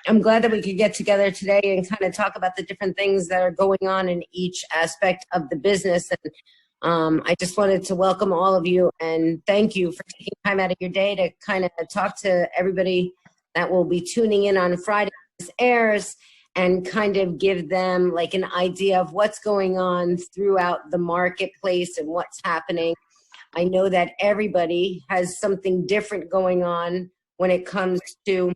I'm glad that we could get together today and kind of talk about the different things that are going on in each aspect of the business. And I just wanted to welcome all of you and thank you for taking time out of your day to kind of talk to everybody that will be tuning in on Friday when this airs, and kind of give them like an idea of what's going on throughout the marketplace and what's happening. I know that everybody has something different going on when it comes to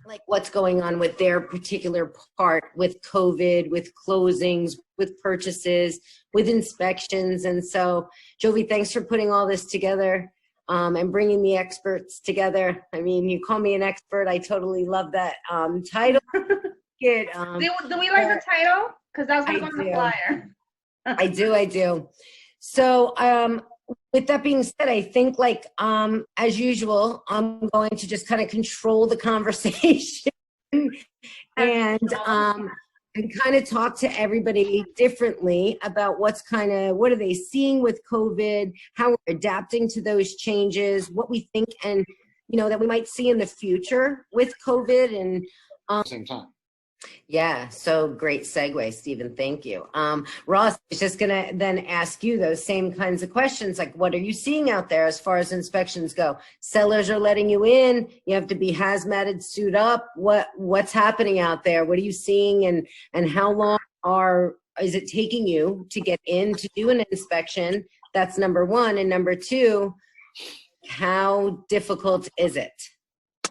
like what's going on with their particular part with COVID, with closings, with purchases, with inspections. And so, Jovi, thanks for putting all this together and bringing the experts together. I mean, you call me an expert. I totally love that title. Good. Do we like the title? Because that was going to go on the flyer. I do. So, with that being said, I think like, as usual, I'm going to just kind of control the conversation and kind of talk to everybody differently about what are they seeing with COVID, how we're adapting to those changes, what we think, and, you know, that we might see in the future with COVID and, same time. Yeah, so great segue, Stephen. Thank you. Ross, I was just gonna then ask you those same kinds of questions, like what are you seeing out there as far as inspections go? Sellers are letting you in, you have to be hazmated, suit up. What's happening out there? What are you seeing, and how long is it taking you to get in to do an inspection? That's number one. And number two, how difficult is it?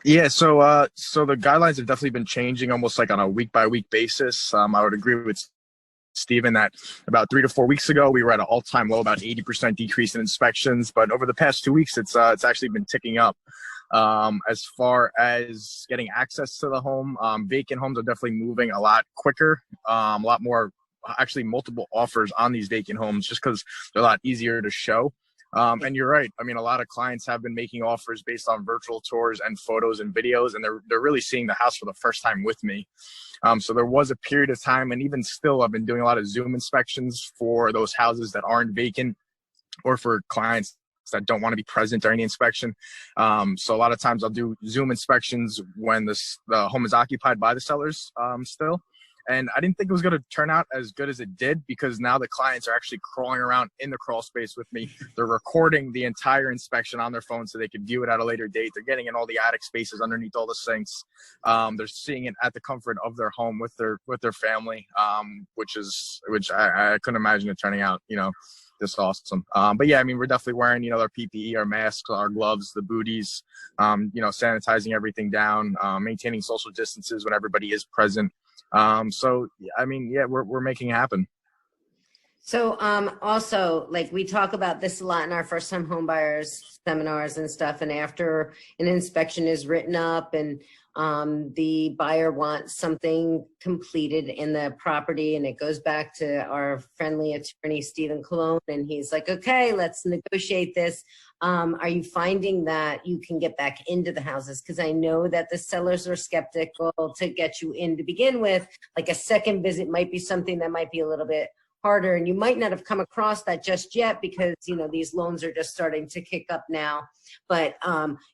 Yeah, so the guidelines have definitely been changing almost like on a week-by-week basis. I would agree with Stephen that about 3 to 4 weeks ago, we were at an all-time low, about 80% decrease in inspections. But over the past 2 weeks, it's actually been ticking up. As far as getting access to the home, vacant homes are definitely moving a lot quicker, a lot more, actually multiple offers on these vacant homes just because they're a lot easier to show. And you're right. I mean, a lot of clients have been making offers based on virtual tours and photos and videos, and they're really seeing the house for the first time with me. So there was a period of time, and even still, I've been doing a lot of Zoom inspections for those houses that aren't vacant or for clients that don't want to be present during the inspection. So a lot of times I'll do Zoom inspections when the home is occupied by the sellers still. And I didn't think it was going to turn out as good as it did, because now the clients are actually crawling around in the crawl space with me. They're recording the entire inspection on their phone so they can view it at a later date. They're getting in all the attic spaces underneath all the sinks. They're seeing it at the comfort of their home with their family, which I couldn't imagine it turning out, you know, this awesome. But yeah, I mean, we're definitely wearing, you know, our PPE, our masks, our gloves, the booties, you know, sanitizing everything down, maintaining social distances when everybody is present. So, I mean, yeah, we're making it happen. So, also, like we talk about this a lot in our first time home buyers seminars and stuff. And after an inspection is written up and, the buyer wants something completed in the property, and it goes back to our friendly attorney, Stephen Cologne, and he's like, okay, let's negotiate this. Are you finding that you can get back into the houses? Because I know that the sellers are skeptical to get you in to begin with. Like a second visit might be something that might be a little bit harder, and you might not have come across that just yet because, you know, these loans are just starting to kick up now. But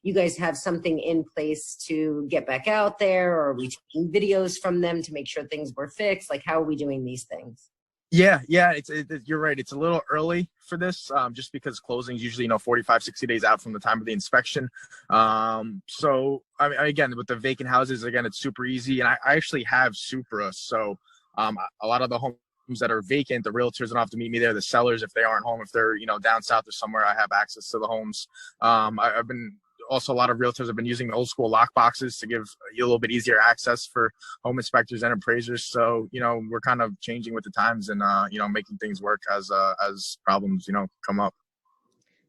you guys have something in place to get back out there, or are we taking videos from them to make sure things were fixed? Like, how are we doing these things? Yeah, you're right. It's a little early for this, just because closings usually, you know, 45, 60 days out from the time of the inspection. So, I mean, again, with the vacant houses, again, it's super easy. And I actually have Supra. So a lot of the homes that are vacant, the realtors don't have to meet me there. The sellers, if they aren't home, if they're, you know, down south or somewhere, I have access to the homes. I've been also, a lot of realtors have been using the old school lock boxes to give you a little bit easier access for home inspectors and appraisers. So, you know, we're kind of changing with the times and, you know, making things work as problems, you know, come up.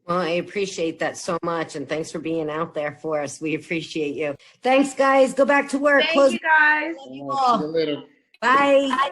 Well, I appreciate that so much. And thanks for being out there for us. We appreciate you. Thanks, guys. Go back to work. Thank you, guys. Love you all. See you later. Bye.